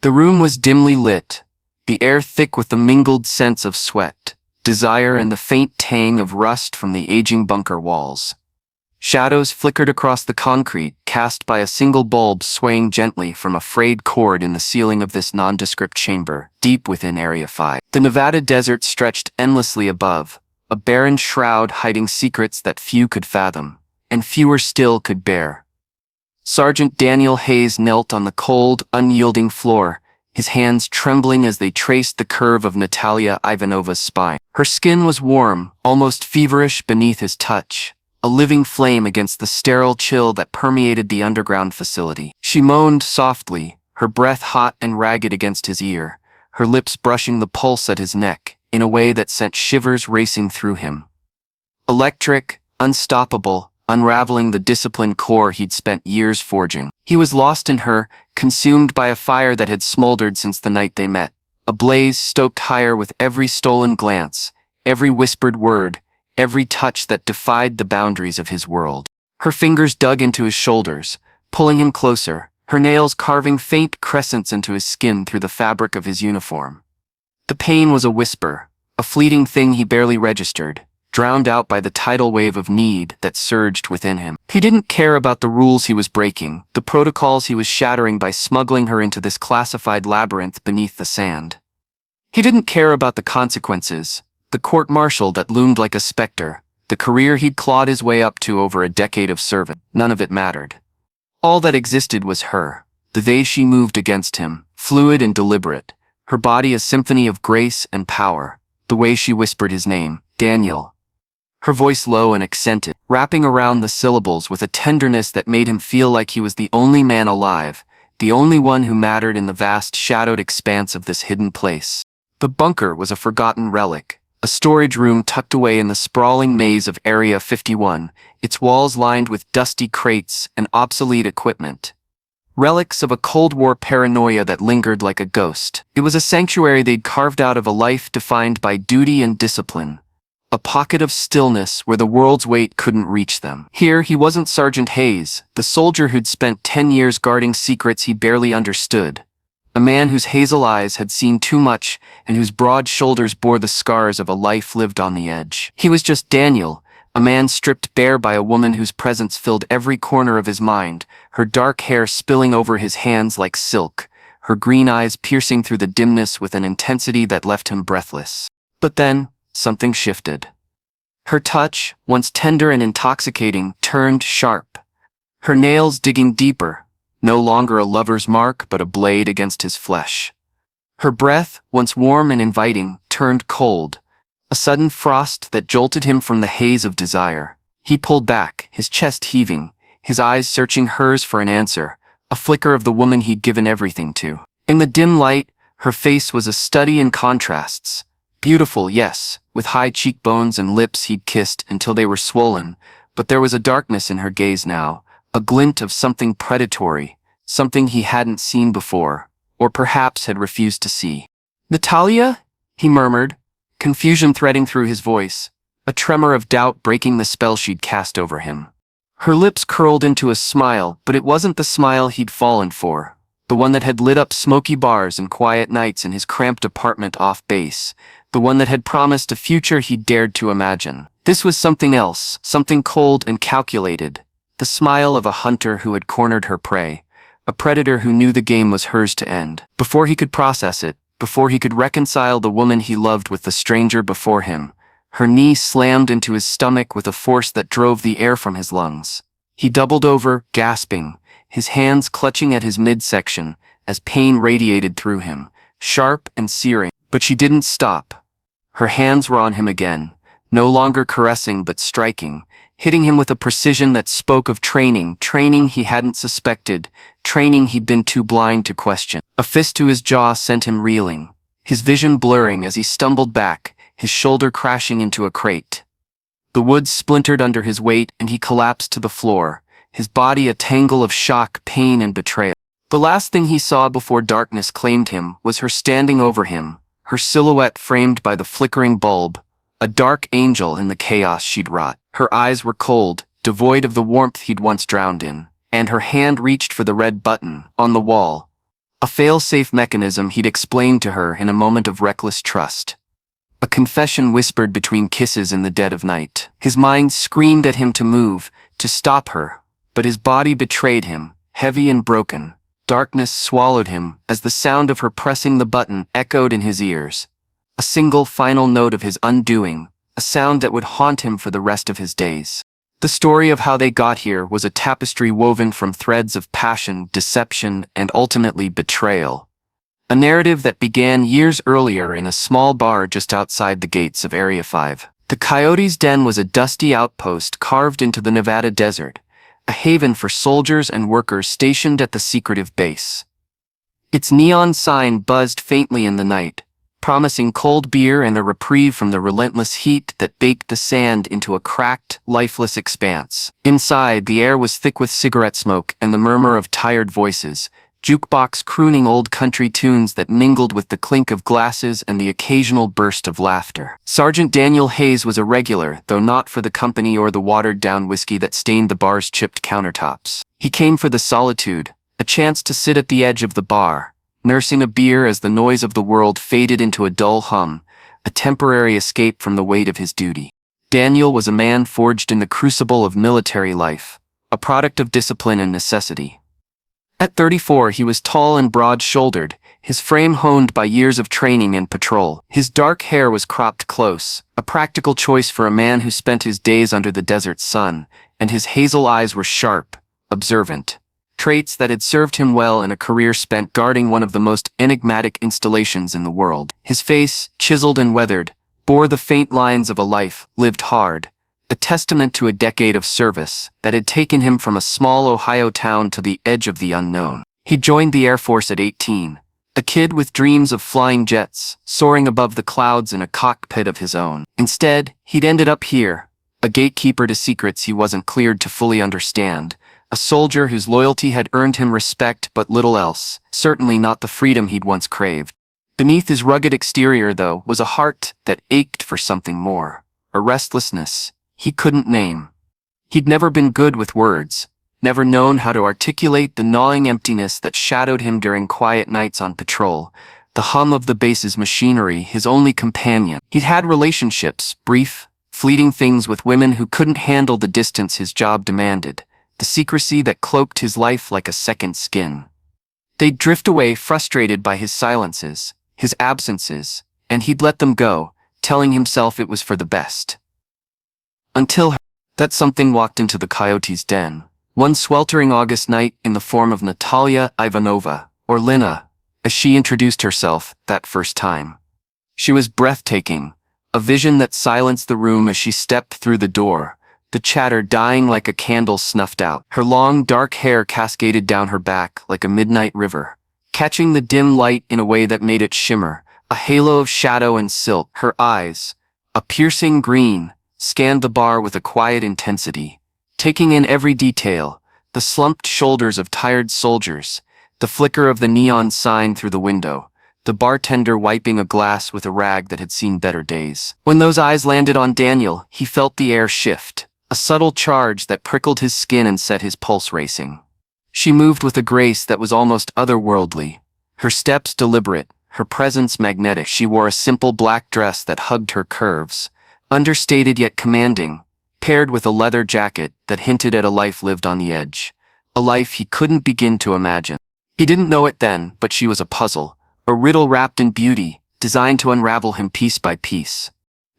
The room was dimly lit, the air thick with the mingled scents of sweat, desire, and the faint tang of rust from the aging bunker walls. Shadows flickered across the concrete, cast by a single bulb swaying gently from a frayed cord in the ceiling of this nondescript chamber, deep within Area 5. The Nevada desert stretched endlessly above, a barren shroud hiding secrets that few could fathom, and fewer still could bear. Sergeant Daniel Hayes knelt on the cold, unyielding floor, his hands trembling as they traced the curve of Natalia Ivanova's spine. Her skin was warm, almost feverish beneath his touch, a living flame against the sterile chill that permeated the underground facility. She moaned softly, her breath hot and ragged against his ear, her lips brushing the pulse at his neck in a way that sent shivers racing through him. Electric, unstoppable, unraveling the disciplined core he'd spent years forging. He was lost in her, consumed by a fire that had smoldered since the night they met, a blaze stoked higher with every stolen glance, every whispered word, every touch that defied the boundaries of his world. Her fingers dug into his shoulders, pulling him closer, her nails carving faint crescents into his skin through the fabric of his uniform. The pain was a whisper, a fleeting thing he barely registered, drowned out by the tidal wave of need that surged within him. He didn't care about the rules he was breaking, the protocols he was shattering by smuggling her into this classified labyrinth beneath the sand. He didn't care about the consequences, the court-martial that loomed like a specter, the career he'd clawed his way up to over a decade of service. None of it mattered. All that existed was her, the way she moved against him, fluid and deliberate, her body a symphony of grace and power, the way she whispered his name, Daniel. Her voice low and accented, wrapping around the syllables with a tenderness that made him feel like he was the only man alive, the only one who mattered in the vast shadowed expanse of this hidden place. The bunker was a forgotten relic, a storage room tucked away in the sprawling maze of Area 51, its walls lined with dusty crates and obsolete equipment. Relics of a Cold War paranoia that lingered like a ghost. It was a sanctuary they'd carved out of a life defined by duty and discipline. A pocket of stillness where the world's weight couldn't reach them. Here, he wasn't Sergeant Hayes, the soldier who'd spent 10 years guarding secrets he barely understood. A man whose hazel eyes had seen too much and whose broad shoulders bore the scars of a life lived on the edge. He was just Daniel, a man stripped bare by a woman whose presence filled every corner of his mind, her dark hair spilling over his hands like silk, her green eyes piercing through the dimness with an intensity that left him breathless. But then, something shifted. Her touch, once tender and intoxicating, turned sharp. Her nails digging deeper, no longer a lover's mark but a blade against his flesh. Her breath, once warm and inviting, turned cold, a sudden frost that jolted him from the haze of desire. He pulled back, his chest heaving, his eyes searching hers for an answer, a flicker of the woman he'd given everything to. In the dim light, her face was a study in contrasts. Beautiful, yes, with high cheekbones and lips he'd kissed until they were swollen, but there was a darkness in her gaze now, a glint of something predatory, something he hadn't seen before, or perhaps had refused to see. "Natalia?" he murmured, confusion threading through his voice, a tremor of doubt breaking the spell she'd cast over him. Her lips curled into a smile, but it wasn't the smile he'd fallen for, the one that had lit up smoky bars and quiet nights in his cramped apartment off base, the one that had promised a future he'd dared to imagine. This was something else, something cold and calculated, the smile of a hunter who had cornered her prey, a predator who knew the game was hers to end. Before he could process it, before he could reconcile the woman he loved with the stranger before him, her knee slammed into his stomach with a force that drove the air from his lungs. He doubled over, gasping, his hands clutching at his midsection as pain radiated through him, sharp and searing. But she didn't stop. Her hands were on him again, no longer caressing but striking, hitting him with a precision that spoke of training he hadn't suspected, training he'd been too blind to question. A fist to his jaw sent him reeling, his vision blurring as he stumbled back, his shoulder crashing into a crate. The wood splintered under his weight and he collapsed to the floor, his body a tangle of shock, pain, and betrayal. The last thing he saw before darkness claimed him was her standing over him, her silhouette framed by the flickering bulb, a dark angel in the chaos she'd wrought. Her eyes were cold, devoid of the warmth he'd once drowned in, and her hand reached for the red button on the wall, A fail-safe mechanism he'd explained to her in a moment of reckless trust. A confession whispered between kisses in the dead of night. His mind screamed at him to move, to stop her, but his body betrayed him, heavy and broken. Darkness swallowed him as the sound of her pressing the button echoed in his ears. A single final note of his undoing, a sound that would haunt him for the rest of his days. The story of how they got here was a tapestry woven from threads of passion, deception, and ultimately betrayal. A narrative that began years earlier in a small bar just outside the gates of Area 5. The Coyote's Den was a dusty outpost carved into the Nevada desert, a haven for soldiers and workers stationed at the secretive base. Its neon sign buzzed faintly in the night, promising cold beer and a reprieve from the relentless heat that baked the sand into a cracked, lifeless expanse. Inside, the air was thick with cigarette smoke and the murmur of tired voices, jukebox crooning old country tunes that mingled with the clink of glasses and the occasional burst of laughter. Sergeant Daniel Hayes was a regular, though not for the company or the watered-down whiskey that stained the bar's chipped countertops. He came for the solitude, a chance to sit at the edge of the bar, nursing a beer as the noise of the world faded into a dull hum, a temporary escape from the weight of his duty. Daniel was a man forged in the crucible of military life, a product of discipline and necessity. At 34, he was tall and broad-shouldered, his frame honed by years of training and patrol. His dark hair was cropped close, a practical choice for a man who spent his days under the desert sun, and his hazel eyes were sharp, observant. Traits that had served him well in a career spent guarding one of the most enigmatic installations in the world. His face, chiseled and weathered, bore the faint lines of a life lived hard, a testament to a decade of service that had taken him from a small Ohio town to the edge of the unknown. He joined the Air Force at 18, a kid with dreams of flying jets, soaring above the clouds in a cockpit of his own. Instead, he'd ended up here, a gatekeeper to secrets he wasn't cleared to fully understand, a soldier whose loyalty had earned him respect but little else, certainly not the freedom he'd once craved. Beneath his rugged exterior, though, was a heart that ached for something more, a restlessness he couldn't name. He'd never been good with words, never known how to articulate the gnawing emptiness that shadowed him during quiet nights on patrol, the hum of the base's machinery his only companion. He'd had relationships, brief, fleeting things with women who couldn't handle the distance his job demanded, the secrecy that cloaked his life like a second skin. They'd drift away frustrated by his silences, his absences, and he'd let them go, telling himself it was for the best. Until that something walked into the Coyote's Den, one sweltering August night in the form of Natalia Ivanova, or Lina, as she introduced herself that first time. She was breathtaking, a vision that silenced the room as she stepped through the door, the chatter dying like a candle snuffed out. Her long, dark hair cascaded down her back like a midnight river, catching the dim light in a way that made it shimmer, a halo of shadow and silk. Her eyes, a piercing green, scanned the bar with a quiet intensity, taking in every detail, the slumped shoulders of tired soldiers, the flicker of the neon sign through the window, the bartender wiping a glass with a rag that had seen better days. When those eyes landed on Daniel, he felt the air shift, a subtle charge that prickled his skin and set his pulse racing. She moved with a grace that was almost otherworldly, her steps deliberate, her presence magnetic. She wore a simple black dress that hugged her curves, understated yet commanding, paired with a leather jacket that hinted at a life lived on the edge, a life he couldn't begin to imagine. He didn't know it then, but she was a puzzle, a riddle wrapped in beauty, designed to unravel him piece by piece.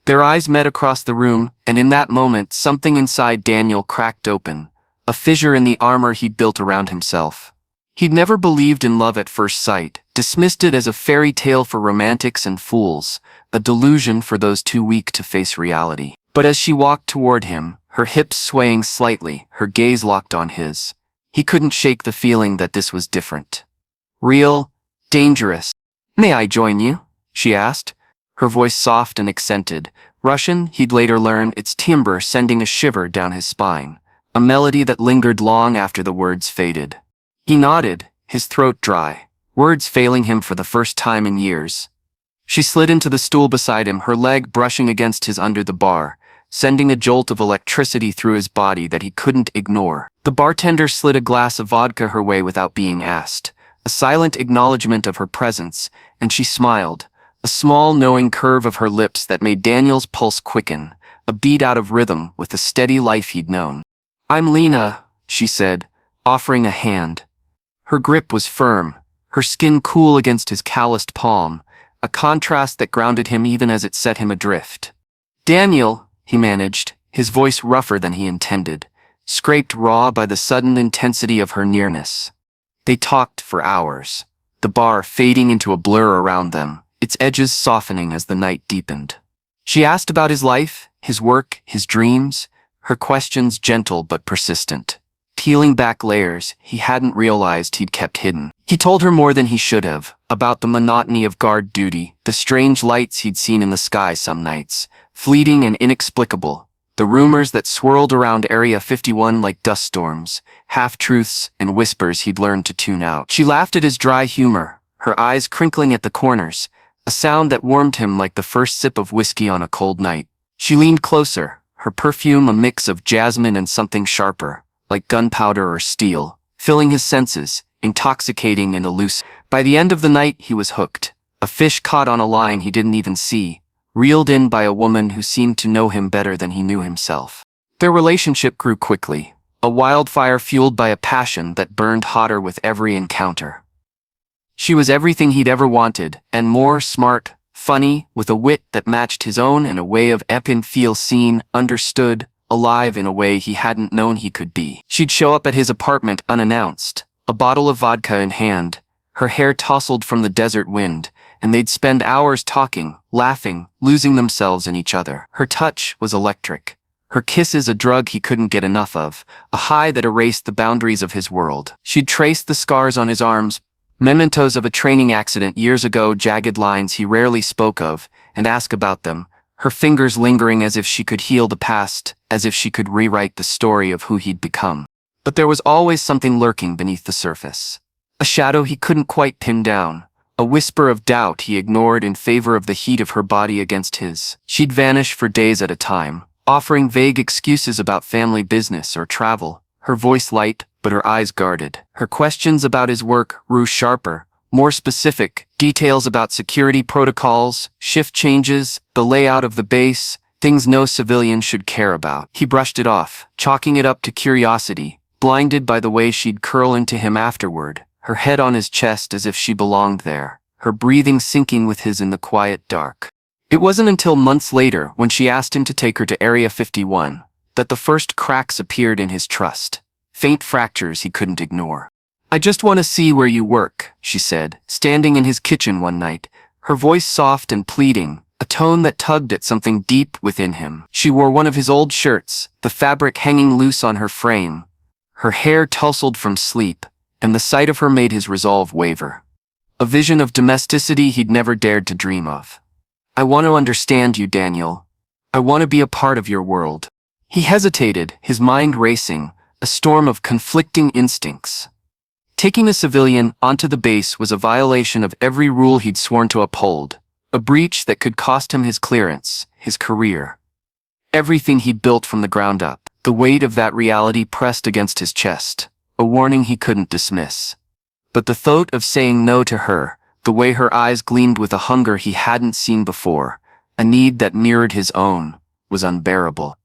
Their eyes met across the room, and in that moment something inside Daniel cracked open, a fissure in the armor he'd built around himself. He'd never believed in love at first sight, dismissed it as a fairy tale for romantics and fools, a delusion for those too weak to face reality. But as she walked toward him, her hips swaying slightly, her gaze locked on his, he couldn't shake the feeling that this was different. Real, dangerous. "May I join you?" she asked, her voice soft and accented. Russian, he'd later learn, its timbre sending a shiver down his spine, a melody that lingered long after the words faded. He nodded, his throat dry, words failing him for the first time in years. She slid into the stool beside him, her leg brushing against his under the bar, sending a jolt of electricity through his body that he couldn't ignore. The bartender slid a glass of vodka her way without being asked, a silent acknowledgement of her presence, and she smiled, a small knowing curve of her lips that made Daniel's pulse quicken, a beat out of rhythm with the steady life he'd known. "I'm Lena," she said, offering a hand. Her grip was firm, her skin cool against his calloused palm, a contrast that grounded him even as it set him adrift. "Daniel," he managed, his voice rougher than he intended, scraped raw by the sudden intensity of her nearness. They talked for hours, the bar fading into a blur around them, its edges softening as the night deepened. She asked about his life, his work, his dreams, her questions gentle but persistent, peeling back layers he hadn't realized he'd kept hidden. He told her more than he should have, about the monotony of guard duty, the strange lights he'd seen in the sky some nights, fleeting and inexplicable, the rumors that swirled around Area 51 like dust storms, half-truths and whispers he'd learned to tune out. She laughed at his dry humor, her eyes crinkling at the corners, a sound that warmed him like the first sip of whiskey on a cold night. She leaned closer, her perfume a mix of jasmine and something sharper, like gunpowder or steel, filling his senses, intoxicating and elusive. By the end of the night he was hooked, a fish caught on a line he didn't even see, reeled in by a woman who seemed to know him better than he knew himself. Their relationship grew quickly, a wildfire fueled by a passion that burned hotter with every encounter. She was everything he'd ever wanted, and more, smart, funny, with a wit that matched his own and a way of epin feel seen, understood, alive in a way he hadn't known he could be. She'd show up at his apartment unannounced, a bottle of vodka in hand, her hair tousled from the desert wind, and they'd spend hours talking, laughing, losing themselves in each other. Her touch was electric, her kisses a drug he couldn't get enough of, a high that erased the boundaries of his world. She'd traced the scars on his arms, mementos of a training accident years ago, jagged lines he rarely spoke of, and ask about them, her fingers lingering as if she could heal the past, as if she could rewrite the story of who he'd become. But there was always something lurking beneath the surface. A shadow he couldn't quite pin down, a whisper of doubt he ignored in favor of the heat of her body against his. She'd vanish for days at a time, offering vague excuses about family business or travel, her voice light, but her eyes guarded. Her questions about his work grew sharper, more specific, details about security protocols, shift changes, the layout of the base, things no civilian should care about. He brushed it off, chalking it up to curiosity, blinded by the way she'd curl into him afterward, her head on his chest as if she belonged there, her breathing syncing with his in the quiet dark. It wasn't until months later, when she asked him to take her to Area 51, that the first cracks appeared in his trust, faint fractures he couldn't ignore. "I just want to see where you work," she said, standing in his kitchen one night, her voice soft and pleading, a tone that tugged at something deep within him. She wore one of his old shirts, the fabric hanging loose on her frame, her hair tousled from sleep, and the sight of her made his resolve waver. A vision of domesticity he'd never dared to dream of. "I want to understand you, Daniel. I want to be a part of your world." He hesitated, his mind racing, a storm of conflicting instincts. Taking a civilian onto the base was a violation of every rule he'd sworn to uphold, a breach that could cost him his clearance, his career. Everything he'd built from the ground up. The weight of that reality pressed against his chest, a warning he couldn't dismiss. But the thought of saying no to her, the way her eyes gleamed with a hunger he hadn't seen before, a need that mirrored his own, was unbearable.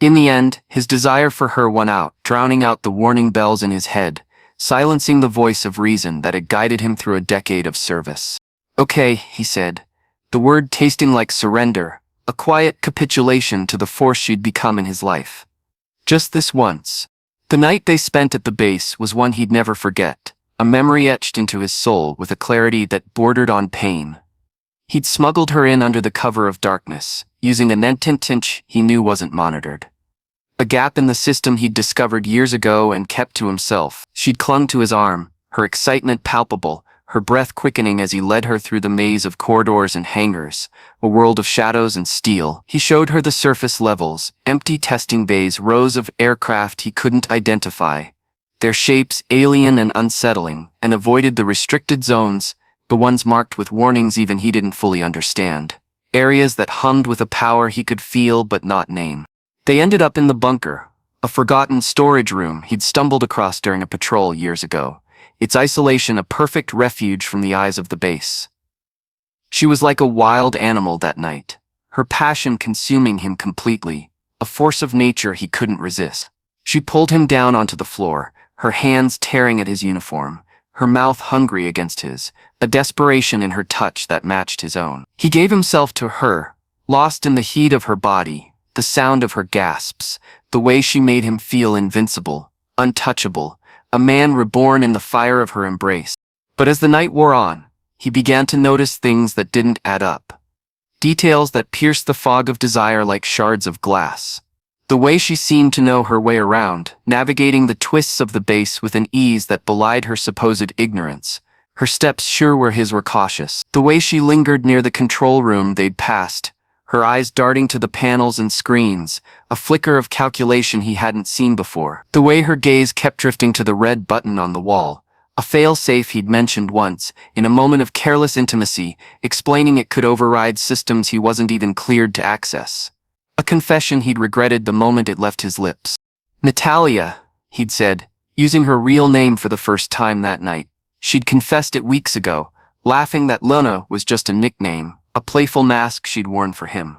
In the end, his desire for her won out, drowning out the warning bells in his head, silencing the voice of reason that had guided him through a decade of service. "Okay," he said, the word tasting like surrender, a quiet capitulation to the force she'd become in his life. Just this once. The night they spent at the base was one he'd never forget, a memory etched into his soul with a clarity that bordered on pain. He'd smuggled her in under the cover of darkness, using a nentintinch he knew wasn't monitored. A gap in the system he'd discovered years ago and kept to himself. She'd clung to his arm, her excitement palpable, her breath quickening as he led her through the maze of corridors and hangars, a world of shadows and steel. He showed her the surface levels, empty testing bays, rows of aircraft he couldn't identify, their shapes alien and unsettling, and avoided the restricted zones, the ones marked with warnings even he didn't fully understand. Areas that hummed with a power he could feel but not name. They ended up in the bunker, a forgotten storage room he'd stumbled across during a patrol years ago, its isolation a perfect refuge from the eyes of the base. She was like a wild animal that night, her passion consuming him completely, a force of nature he couldn't resist. She pulled him down onto the floor, her hands tearing at his uniform, her mouth hungry against his, a desperation in her touch that matched his own. He gave himself to her, lost in the heat of her body, the sound of her gasps, the way she made him feel invincible, untouchable, a man reborn in the fire of her embrace. But as the night wore on, he began to notice things that didn't add up. Details that pierced the fog of desire like shards of glass. The way she seemed to know her way around, navigating the twists of the base with an ease that belied her supposed ignorance. Her steps sure where his were cautious. The way she lingered near the control room they'd passed, her eyes darting to the panels and screens, a flicker of calculation he hadn't seen before. The way her gaze kept drifting to the red button on the wall, a fail-safe he'd mentioned once, in a moment of careless intimacy, explaining it could override systems he wasn't even cleared to access. A confession he'd regretted the moment it left his lips. Natalia, he'd said, using her real name for the first time that night. She'd confessed it weeks ago, laughing that Luna was just a nickname, a playful mask she'd worn for him.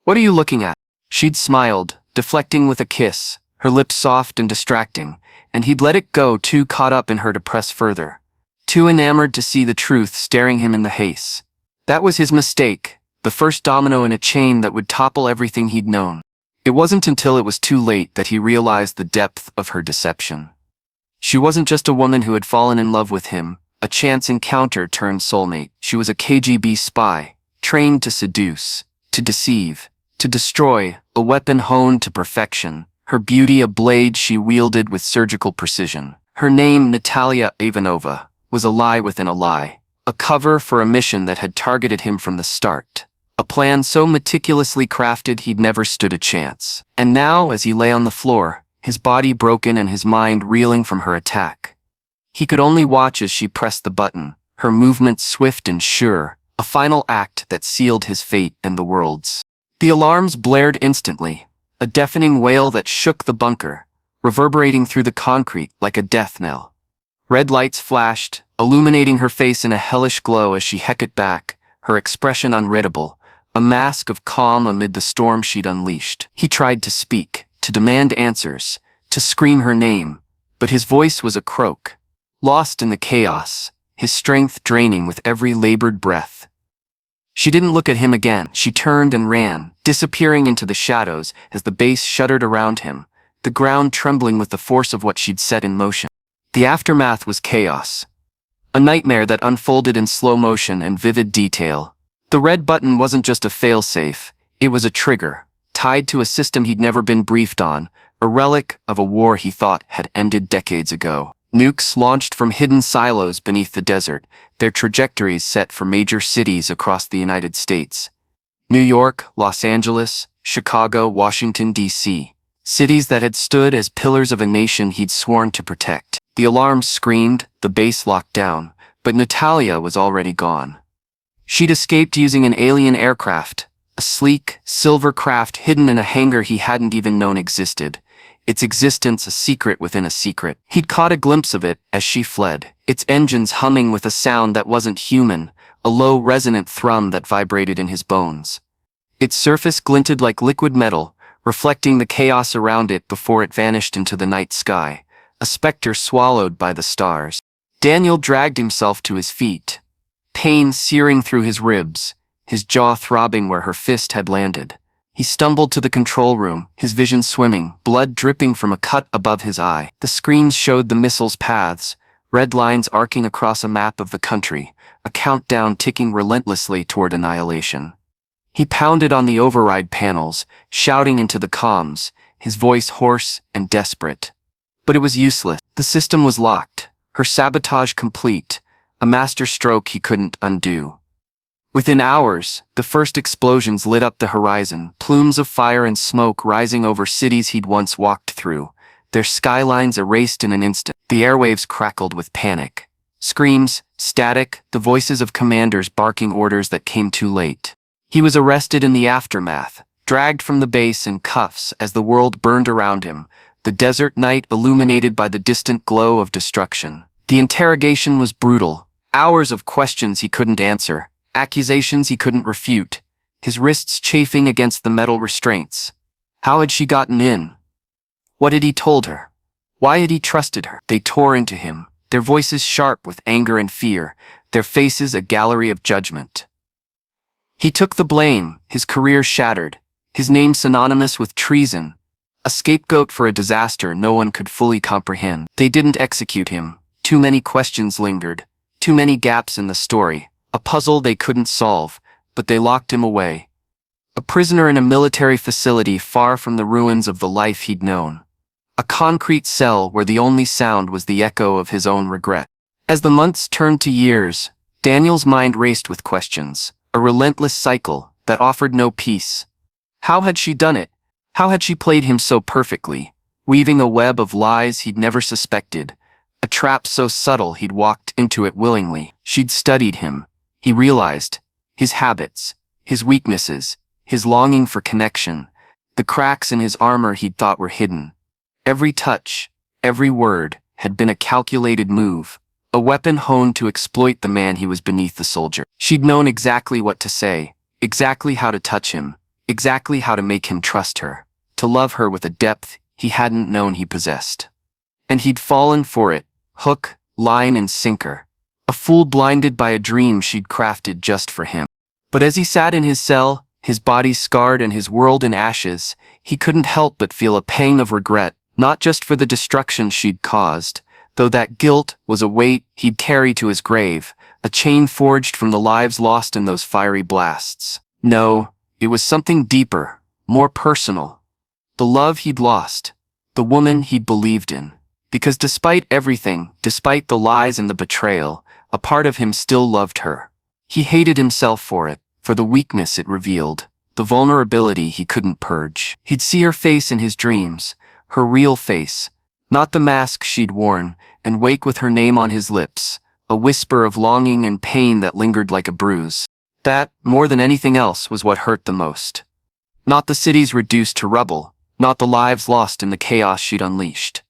"What are you looking at?" She'd smiled, deflecting with a kiss, her lips soft and distracting, and he'd let it go, too caught up in her to press further, too enamored to see the truth staring him in the face. That was his mistake, the first domino in a chain that would topple everything he'd known. It wasn't until it was too late that he realized the depth of her deception. She wasn't just a woman who had fallen in love with him, a chance encounter turned soulmate. She was a KGB spy, trained to seduce, to deceive, to destroy, a weapon honed to perfection, her beauty a blade she wielded with surgical precision. Her name, Natalia Ivanova, was a lie within a lie, a cover for a mission that had targeted him from the start. A plan so meticulously crafted he'd never stood a chance. And now, as he lay on the floor, his body broken and his mind reeling from her attack, he could only watch as she pressed the button, her movements swift and sure, a final act that sealed his fate and the world's. The alarms blared instantly, a deafening wail that shook the bunker, reverberating through the concrete like a death knell. Red lights flashed, illuminating her face in a hellish glow as she hecked back, her expression unreadable, a mask of calm amid the storm she'd unleashed. He tried to speak, to demand answers, to scream her name, but his voice was a croak, lost in the chaos, his strength draining with every labored breath. She didn't look at him again. She turned and ran, disappearing into the shadows as the base shuddered around him, the ground trembling with the force of what she'd set in motion. The aftermath was chaos. A nightmare that unfolded in slow motion and vivid detail. The red button wasn't just a failsafe, it was a trigger, tied to a system he'd never been briefed on, a relic of a war he thought had ended decades ago. Nukes launched from hidden silos beneath the desert, their trajectories set for major cities across the United States. New York, Los Angeles, Chicago, Washington, D.C. Cities that had stood as pillars of a nation he'd sworn to protect. The alarms screamed, the base locked down, but Natalia was already gone. She'd escaped using an alien aircraft, a sleek, silver craft hidden in a hangar he hadn't even known existed, its existence a secret within a secret. He'd caught a glimpse of it as she fled, its engines humming with a sound that wasn't human, a low resonant thrum that vibrated in his bones. Its surface glinted like liquid metal, reflecting the chaos around it before it vanished into the night sky, a specter swallowed by the stars. Daniel dragged himself to his feet, pain searing through his ribs, his jaw throbbing where her fist had landed. He stumbled to the control room, his vision swimming, blood dripping from a cut above his eye. The screens showed the missiles' paths, red lines arcing across a map of the country, a countdown ticking relentlessly toward annihilation. He pounded on the override panels, shouting into the comms, his voice hoarse and desperate. But it was useless. The system was locked, her sabotage complete, a masterstroke he couldn't undo. Within hours, the first explosions lit up the horizon, plumes of fire and smoke rising over cities he'd once walked through, their skylines erased in an instant. The airwaves crackled with panic. Screams, static, the voices of commanders barking orders that came too late. He was arrested in the aftermath, dragged from the base in cuffs as the world burned around him, the desert night illuminated by the distant glow of destruction. The interrogation was brutal. Hours of questions he couldn't answer, accusations he couldn't refute, his wrists chafing against the metal restraints. How had she gotten in? What had he told her? Why had he trusted her? They tore into him, their voices sharp with anger and fear, their faces a gallery of judgment. He took the blame, his career shattered, his name synonymous with treason, a scapegoat for a disaster no one could fully comprehend. They didn't execute him. Too many questions lingered, too many gaps in the story, a puzzle they couldn't solve, but they locked him away. A prisoner in a military facility far from the ruins of the life he'd known. A concrete cell where the only sound was the echo of his own regret. As the months turned to years, Daniel's mind raced with questions, a relentless cycle that offered no peace. How had she done it? How had she played him so perfectly, weaving a web of lies he'd never suspected, a trap so subtle he'd walked into it willingly? She'd studied him, he realized, his habits, his weaknesses, his longing for connection, the cracks in his armor he'd thought were hidden. Every touch, every word, had been a calculated move, a weapon honed to exploit the man he was beneath the soldier. She'd known exactly what to say, exactly how to touch him, exactly how to make him trust her, to love her with a depth he hadn't known he possessed. And he'd fallen for it, hook, line, and sinker, a fool blinded by a dream she'd crafted just for him. But as he sat in his cell, his body scarred and his world in ashes, he couldn't help but feel a pang of regret, not just for the destruction she'd caused, though that guilt was a weight he'd carry to his grave, a chain forged from the lives lost in those fiery blasts. No, it was something deeper, more personal. The love he'd lost, the woman he'd believed in. Because despite everything, despite the lies and the betrayal, a part of him still loved her. He hated himself for it, for the weakness it revealed, the vulnerability he couldn't purge. He'd see her face in his dreams, her real face, not the mask she'd worn, and wake with her name on his lips, a whisper of longing and pain that lingered like a bruise. That, more than anything else, was what hurt the most. Not the cities reduced to rubble, not the lives lost in the chaos she'd unleashed.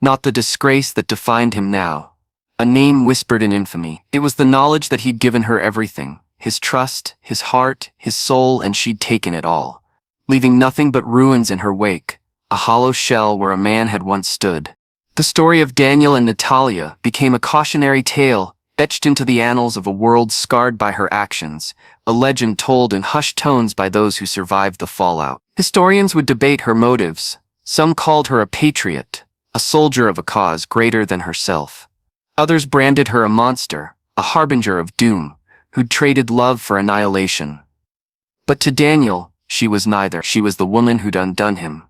Not the disgrace that defined him now, a name whispered in infamy. It was the knowledge that he'd given her everything, his trust, his heart, his soul, and she'd taken it all, leaving nothing but ruins in her wake, a hollow shell where a man had once stood. The story of Daniel and Natalia became a cautionary tale, etched into the annals of a world scarred by her actions, a legend told in hushed tones by those who survived the fallout. Historians would debate her motives. Some called her a patriot, a soldier of a cause greater than herself. Others branded her a monster, a harbinger of doom, who'd traded love for annihilation. But to Daniel, she was neither. She was the woman who'd undone him.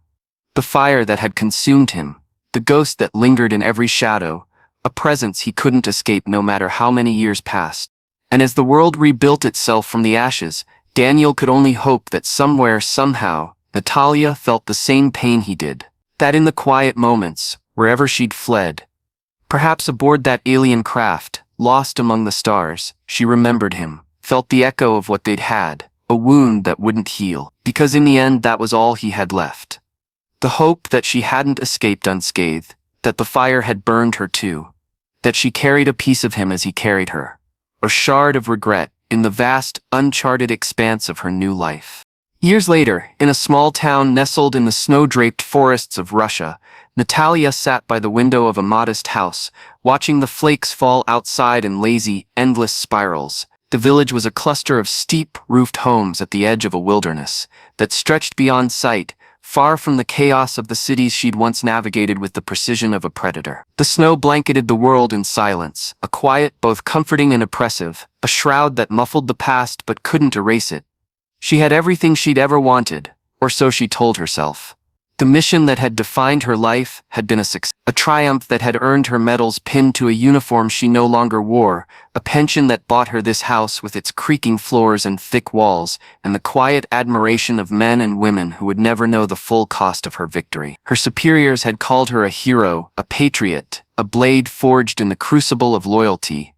The fire that had consumed him, the ghost that lingered in every shadow, a presence he couldn't escape no matter how many years passed. And as the world rebuilt itself from the ashes, Daniel could only hope that somewhere, somehow, Natalia felt the same pain he did. That in the quiet moments, wherever she'd fled, perhaps aboard that alien craft, lost among the stars, she remembered him, felt the echo of what they'd had, a wound that wouldn't heal, because in the end that was all he had left. The hope that she hadn't escaped unscathed, that the fire had burned her too, that she carried a piece of him as he carried her, a shard of regret in the vast, uncharted expanse of her new life. Years later, in a small town nestled in the snow-draped forests of Russia, Natalia sat by the window of a modest house, watching the flakes fall outside in lazy, endless spirals. The village was a cluster of steep-roofed homes at the edge of a wilderness that stretched beyond sight, far from the chaos of the cities she'd once navigated with the precision of a predator. The snow blanketed the world in silence, a quiet both comforting and oppressive, a shroud that muffled the past but couldn't erase it. She had everything she'd ever wanted, or so she told herself. The mission that had defined her life had been a success, a triumph that had earned her medals pinned to a uniform she no longer wore, a pension that bought her this house with its creaking floors and thick walls, and the quiet admiration of men and women who would never know the full cost of her victory. Her superiors had called her a hero, a patriot, a blade forged in the crucible of loyalty,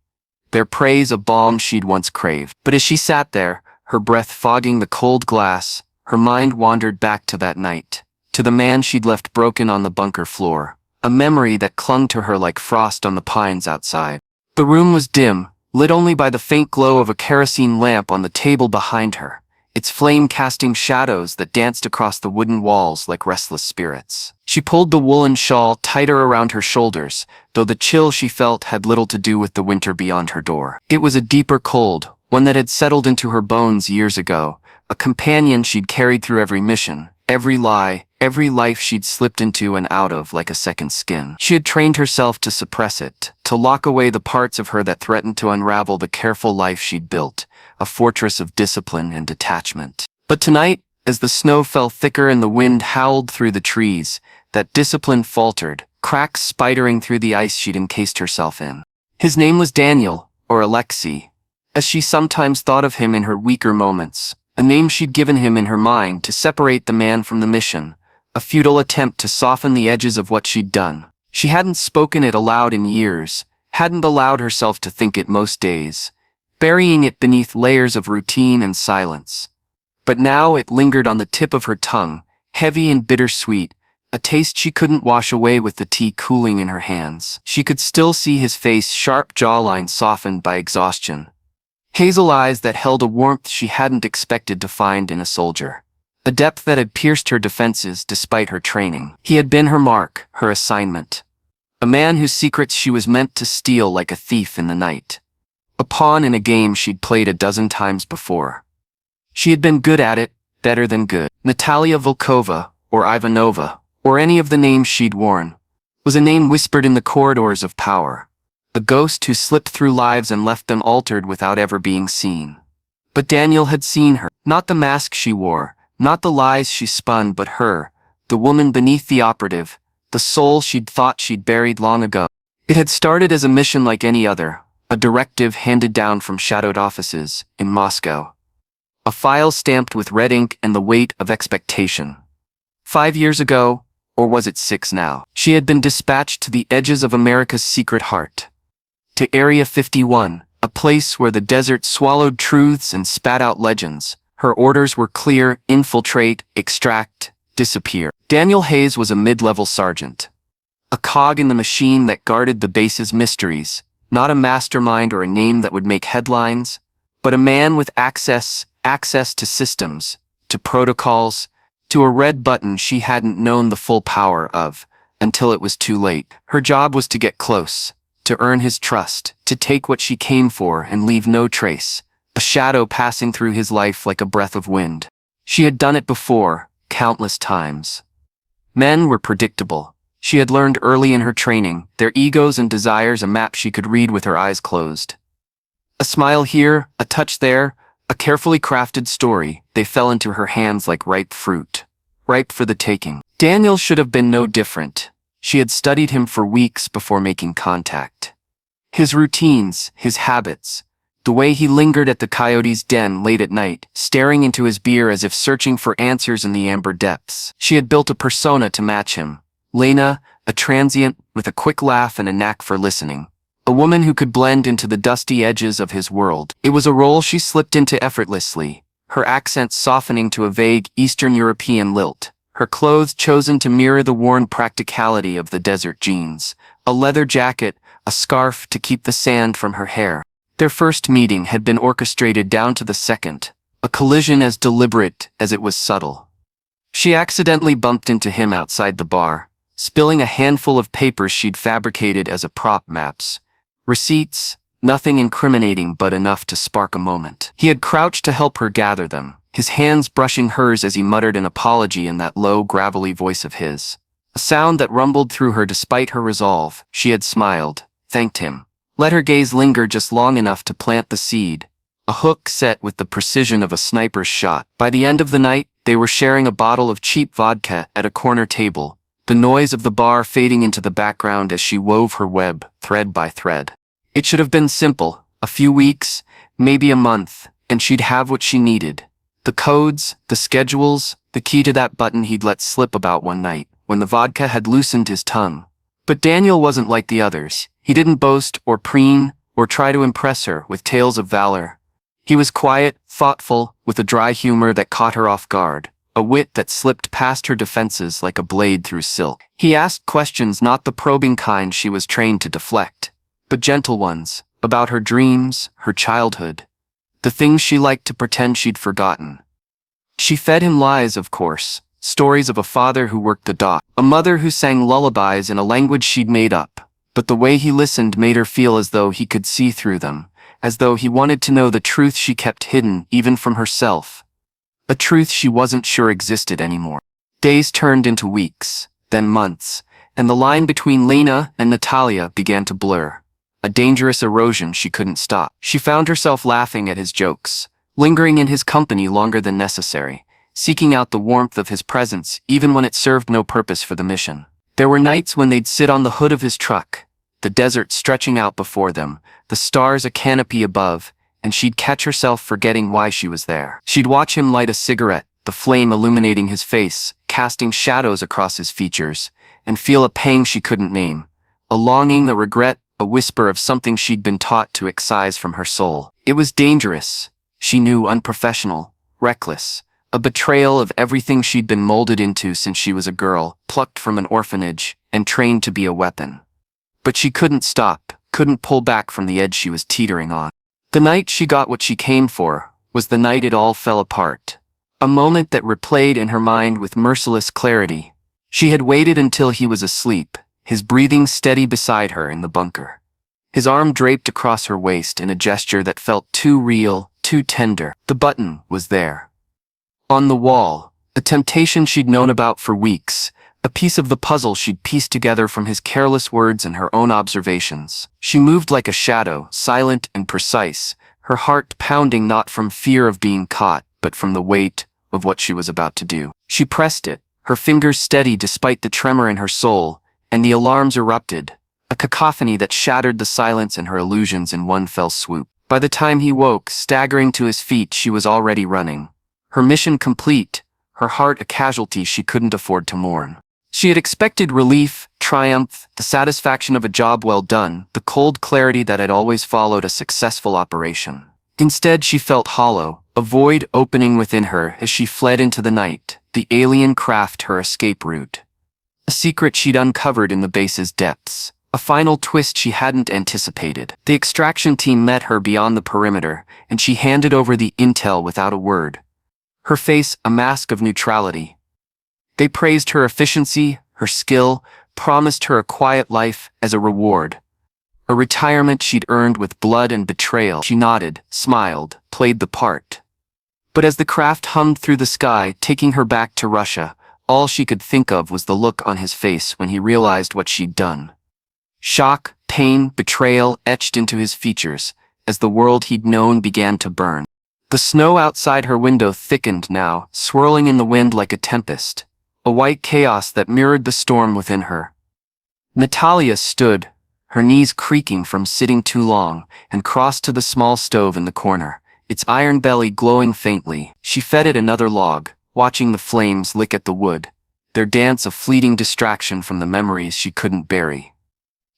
their praise a balm she'd once craved. But as she sat there, her breath fogging the cold glass, her mind wandered back to that night, to the man she'd left broken on the bunker floor, a memory that clung to her like frost on the pines outside. The room was dim, lit only by the faint glow of a kerosene lamp on the table behind her, its flame casting shadows that danced across the wooden walls like restless spirits. She pulled the woolen shawl tighter around her shoulders, though the chill she felt had little to do with the winter beyond her door. It was a deeper cold, one that had settled into her bones years ago, a companion she'd carried through every mission, every lie, every life she'd slipped into and out of like a second skin. She had trained herself to suppress it, to lock away the parts of her that threatened to unravel the careful life she'd built, a fortress of discipline and detachment. But tonight, as the snow fell thicker and the wind howled through the trees, that discipline faltered, cracks spidering through the ice she'd encased herself in. His name was Daniel, or Alexei, as she sometimes thought of him in her weaker moments, a name she'd given him in her mind to separate the man from the mission, a futile attempt to soften the edges of what she'd done. She hadn't spoken it aloud in years, hadn't allowed herself to think it most days, burying it beneath layers of routine and silence. But now it lingered on the tip of her tongue, heavy and bittersweet, a taste she couldn't wash away with the tea cooling in her hands. She could still see his face, sharp jawline softened by exhaustion, hazel eyes that held a warmth she hadn't expected to find in a soldier, a depth that had pierced her defenses despite her training. He had been her mark, her assignment, a man whose secrets she was meant to steal like a thief in the night, a pawn in a game she'd played a dozen times before. She had been good at it, better than good. Natalia Volkova, or Ivanova, or any of the names she'd worn, was a name whispered in the corridors of power, a ghost who slipped through lives and left them altered without ever being seen. But Daniel had seen her, not the mask she wore, not the lies she spun, but her, the woman beneath the operative, the soul she'd thought she'd buried long ago. It had started as a mission like any other, a directive handed down from shadowed offices in Moscow, a file stamped with red ink and the weight of expectation. 5 years ago, or was it 6 now, she had been dispatched to the edges of America's secret heart, to Area 51, a place where the desert swallowed truths and spat out legends. Her orders were clear: infiltrate, extract, disappear. Daniel Hayes was a mid-level sergeant, a cog in the machine that guarded the base's mysteries, not a mastermind or a name that would make headlines, but a man with access to systems, to protocols, to a red button she hadn't known the full power of until it was too late. Her job was to get close, to earn his trust, to take what she came for and leave no trace, a shadow passing through his life like a breath of wind. She had done it before, countless times. Men were predictable. She had learned early in her training, their egos and desires a map she could read with her eyes closed. A smile here, a touch there, a carefully crafted story, they fell into her hands like ripe fruit, ripe for the taking. Daniel should have been no different. She had studied him for weeks before making contact. His routines, his habits, the way he lingered at the coyote's den late at night, staring into his beer as if searching for answers in the amber depths. She had built a persona to match him. Lena, a transient with a quick laugh and a knack for listening. A woman who could blend into the dusty edges of his world. It was a role she slipped into effortlessly, her accent softening to a vague Eastern European lilt, her clothes chosen to mirror the worn practicality of the desert jeans, a leather jacket, a scarf to keep the sand from her hair. Their first meeting had been orchestrated down to the second, a collision as deliberate as it was subtle. She accidentally bumped into him outside the bar, spilling a handful of papers she'd fabricated as a prop: maps, receipts, nothing incriminating but enough to spark a moment. He had crouched to help her gather them, his hands brushing hers as he muttered an apology in that low, gravelly voice of his, a sound that rumbled through her despite her resolve. She had smiled, thanked him, let her gaze linger just long enough to plant the seed, a hook set with the precision of a sniper's shot. By the end of the night, they were sharing a bottle of cheap vodka at a corner table, the noise of the bar fading into the background as she wove her web, thread by thread. It should have been simple, a few weeks, maybe a month, and she'd have what she needed. The codes, the schedules, the key to that button he'd let slip about one night, when the vodka had loosened his tongue. But Daniel wasn't like the others. He didn't boast or preen or try to impress her with tales of valor. He was quiet, thoughtful, with a dry humor that caught her off guard, a wit that slipped past her defenses like a blade through silk. He asked questions, not the probing kind she was trained to deflect, but gentle ones, about her dreams, her childhood, the things she liked to pretend she'd forgotten. She fed him lies, of course, stories of a father who worked the dock, a mother who sang lullabies in a language she'd made up, but the way he listened made her feel as though he could see through them, as though he wanted to know the truth she kept hidden even from herself, a truth she wasn't sure existed anymore. Days turned into weeks, then months, and the line between Lena and Natalia began to blur, a dangerous erosion she couldn't stop. She found herself laughing at his jokes, lingering in his company longer than necessary, seeking out the warmth of his presence even when it served no purpose for the mission. There were nights when they'd sit on the hood of his truck, the desert stretching out before them, the stars a canopy above, and she'd catch herself forgetting why she was there. She'd watch him light a cigarette, the flame illuminating his face, casting shadows across his features, and feel a pang she couldn't name, a longing, a regret, a whisper of something she'd been taught to excise from her soul. It was dangerous, she knew, unprofessional, reckless, a betrayal of everything she'd been molded into since she was a girl, plucked from an orphanage, and trained to be a weapon. But she couldn't stop, couldn't pull back from the edge she was teetering on. The night she got what she came for was the night it all fell apart. A moment that replayed in her mind with merciless clarity. She had waited until he was asleep, his breathing steady beside her in the bunker. His arm draped across her waist in a gesture that felt too real, too tender. The button was there. On the wall, a temptation she'd known about for weeks, a piece of the puzzle she'd pieced together from his careless words and her own observations. She moved like a shadow, silent and precise, her heart pounding not from fear of being caught, but from the weight of what she was about to do. She pressed it, her fingers steady despite the tremor in her soul, and the alarms erupted, a cacophony that shattered the silence and her illusions in one fell swoop. By the time he woke, staggering to his feet, she was already running. Her mission complete, her heart a casualty she couldn't afford to mourn. She had expected relief, triumph, the satisfaction of a job well done, the cold clarity that had always followed a successful operation. Instead, she felt hollow, a void opening within her as she fled into the night, the alien craft her escape route. A secret she'd uncovered in the base's depths, a final twist she hadn't anticipated. The extraction team met her beyond the perimeter, and she handed over the intel without a word. Her face a mask of neutrality. They praised her efficiency, her skill, promised her a quiet life as a reward. A retirement she'd earned with blood and betrayal. She nodded, smiled, played the part. But as the craft hummed through the sky, taking her back to Russia, all she could think of was the look on his face when he realized what she'd done. Shock, pain, betrayal etched into his features as the world he'd known began to burn. The snow outside her window thickened now, swirling in the wind like a tempest, a white chaos that mirrored the storm within her. Natalia stood, her knees creaking from sitting too long, and crossed to the small stove in the corner, its iron belly glowing faintly. She fed it another log, watching the flames lick at the wood, their dance a fleeting distraction from the memories she couldn't bury.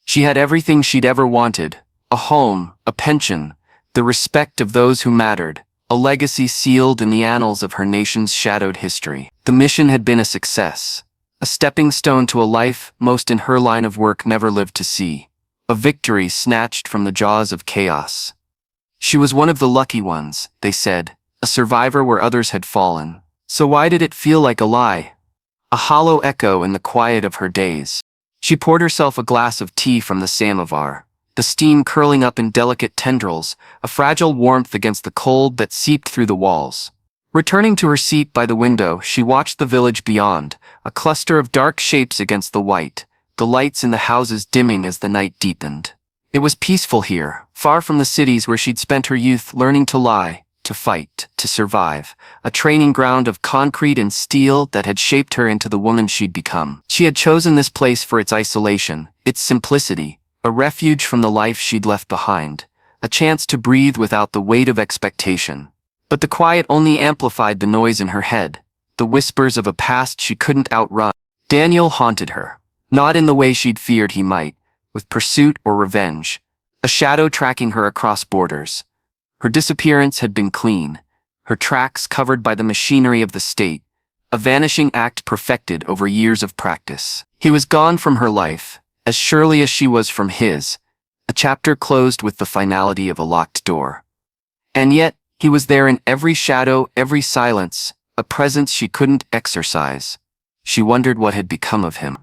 She had everything she'd ever wanted, a home, a pension, the respect of those who mattered, a legacy sealed in the annals of her nation's shadowed history. The mission had been a success, a stepping stone to a life most in her line of work never lived to see, a victory snatched from the jaws of chaos. She was one of the lucky ones, they said, a survivor where others had fallen. So why did it feel like a lie? A hollow echo in the quiet of her days. She poured herself a glass of tea from the samovar, the steam curling up in delicate tendrils, a fragile warmth against the cold that seeped through the walls. Returning to her seat by the window, she watched the village beyond, a cluster of dark shapes against the white, the lights in the houses dimming as the night deepened. It was peaceful here, far from the cities where she'd spent her youth learning to lie, to fight, to survive, a training ground of concrete and steel that had shaped her into the woman she'd become. She had chosen this place for its isolation, its simplicity, a refuge from the life she'd left behind, a chance to breathe without the weight of expectation. But the quiet only amplified the noise in her head, the whispers of a past she couldn't outrun. Daniel haunted her, not in the way she'd feared he might, with pursuit or revenge, a shadow tracking her across borders. Her disappearance had been clean, her tracks covered by the machinery of the state, a vanishing act perfected over years of practice. He was gone from her life, as surely as she was from his, a chapter closed with the finality of a locked door. And yet, he was there in every shadow, every silence, a presence she couldn't exorcise. She wondered what had become of him.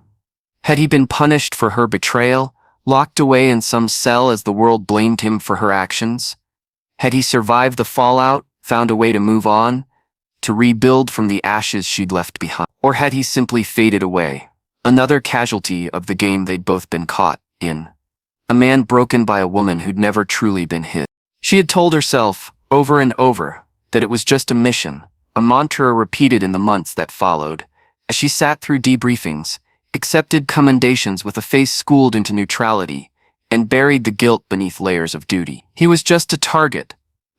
Had he been punished for her betrayal, locked away in some cell as the world blamed him for her actions? Had he survived the fallout, found a way to move on, to rebuild from the ashes she'd left behind? Or had he simply faded away, another casualty of the game they'd both been caught in? A man broken by a woman who'd never truly been his. She had told herself, over and over, that it was just a mission, a mantra repeated in the months that followed, as she sat through debriefings, accepted commendations with a face schooled into neutrality, and buried the guilt beneath layers of duty. He was just a target,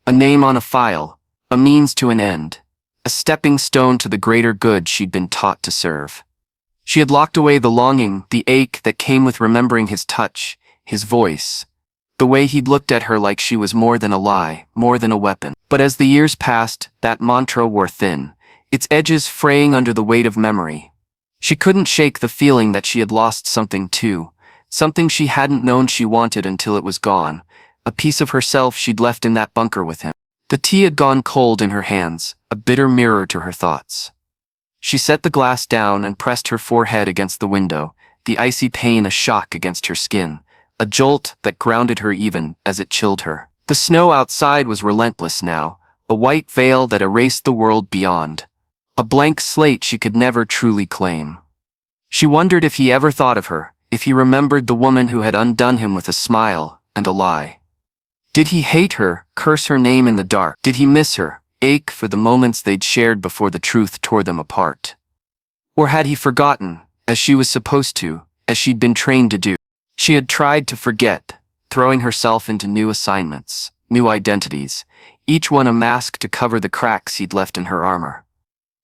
a name on a file, a means to an end, a stepping stone to the greater good she'd been taught to serve. She had locked away the longing, the ache that came with remembering his touch, his voice, the way he'd looked at her like she was more than a lie, more than a weapon. But as the years passed, that mantra wore thin, its edges fraying under the weight of memory. She couldn't shake the feeling that she had lost something too, something she hadn't known she wanted until it was gone, a piece of herself she'd left in that bunker with him. The tea had gone cold in her hands, a bitter mirror to her thoughts. She set the glass down and pressed her forehead against the window, the icy pain a shock against her skin, a jolt that grounded her even as it chilled her. The snow outside was relentless now, a white veil that erased the world beyond, a blank slate she could never truly claim. She wondered if he ever thought of her, if he remembered the woman who had undone him with a smile and a lie. Did he hate her, curse her name in the dark? Did he miss her, ache for the moments they'd shared before the truth tore them apart? Or had he forgotten, as she was supposed to, as she'd been trained to do? She had tried to forget, throwing herself into new assignments, new identities, each one a mask to cover the cracks he'd left in her armor.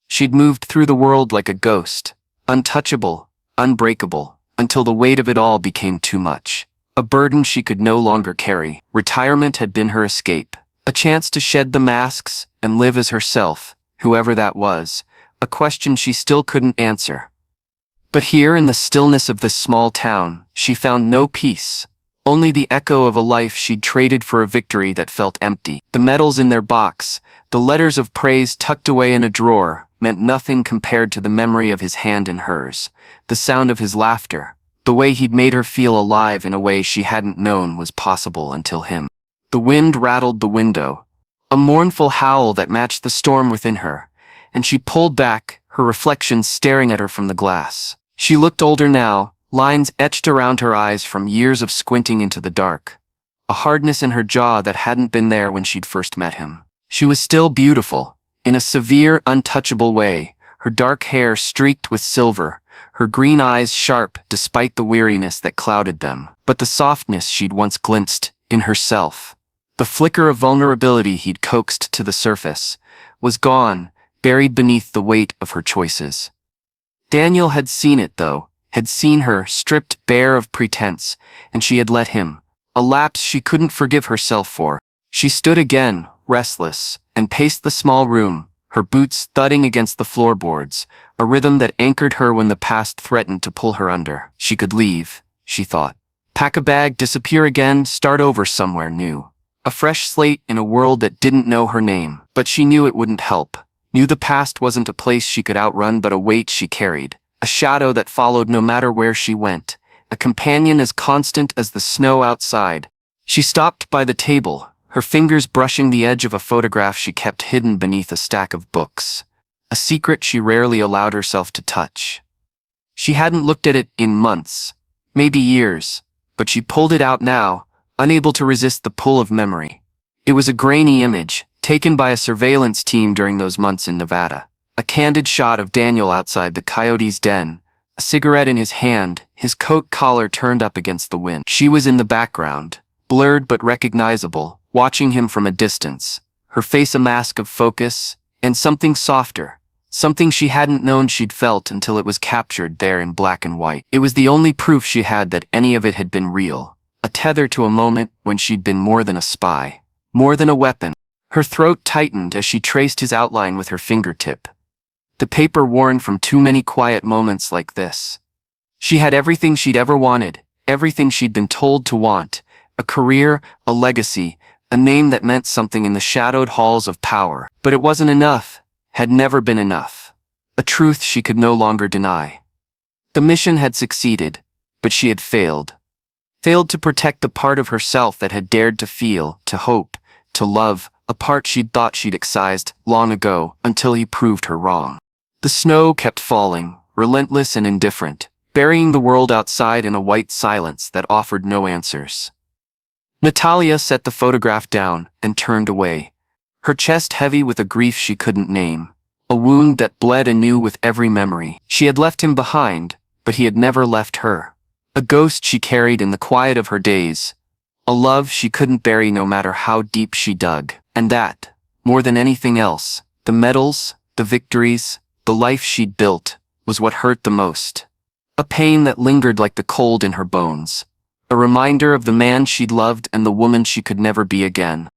She'd moved through the world like a ghost, untouchable, unbreakable, until the weight of it all became too much. A burden she could no longer carry. Retirement had been her escape, a chance to shed the masks and live as herself, whoever that was, a question she still couldn't answer. But here in the stillness of this small town, she found no peace, only the echo of a life she'd traded for a victory that felt empty. The medals in their box, the letters of praise tucked away in a drawer, meant nothing compared to the memory of his hand in hers, the sound of his laughter, the way he'd made her feel alive in a way she hadn't known was possible until him. The wind rattled the window, a mournful howl that matched the storm within her, and she pulled back, her reflection staring at her from the glass. She looked older now, lines etched around her eyes from years of squinting into the dark, a hardness in her jaw that hadn't been there when she'd first met him. She was still beautiful, in a severe, untouchable way, her dark hair streaked with silver, her green eyes sharp despite the weariness that clouded them. But the softness she'd once glimpsed in herself, the flicker of vulnerability he'd coaxed to the surface, was gone, buried beneath the weight of her choices. Daniel had seen it, though, had seen her stripped bare of pretense, and she had let him, a lapse she couldn't forgive herself for. She stood again, restless, and paced the small room, her boots thudding against the floorboards, a rhythm that anchored her when the past threatened to pull her under. She could leave, she thought. Pack a bag, disappear again, start over somewhere new. A fresh slate in a world that didn't know her name. But she knew it wouldn't help. Knew the past wasn't a place she could outrun but a weight she carried, a shadow that followed no matter where she went, a companion as constant as the snow outside. She stopped by the table, her fingers brushing the edge of a photograph she kept hidden beneath a stack of books, a secret she rarely allowed herself to touch. She hadn't looked at it in months, maybe years, but she pulled it out now, unable to resist the pull of memory. It was a grainy image, taken by a surveillance team during those months in Nevada. A candid shot of Daniel outside the coyote's den, a cigarette in his hand, his coat collar turned up against the wind. She was in the background, blurred but recognizable, watching him from a distance, her face a mask of focus, and something softer, something she hadn't known she'd felt until it was captured there in black and white. It was the only proof she had that any of it had been real, a tether to a moment when she'd been more than a spy, more than a weapon. Her throat tightened as she traced his outline with her fingertip. the paper worn from too many quiet moments like this. She had everything she'd ever wanted, everything she'd been told to want, a career, a legacy, a name that meant something in the shadowed halls of power. But it wasn't enough, had never been enough. A truth she could no longer deny. The mission had succeeded, but she had failed. Failed to protect the part of herself that had dared to feel, to hope, to love, a part she'd thought she'd excised long ago until he proved her wrong. The snow kept falling, relentless and indifferent, burying the world outside in a white silence that offered no answers. Natalia set the photograph down and turned away, her chest heavy with a grief she couldn't name, a wound that bled anew with every memory. She had left him behind, but he had never left her. A ghost she carried in the quiet of her days, a love she couldn't bury no matter how deep she dug. And that, more than anything else, the medals, the victories, the life she'd built, was what hurt the most. A pain that lingered like the cold in her bones. A reminder of the man she'd loved and the woman she could never be again.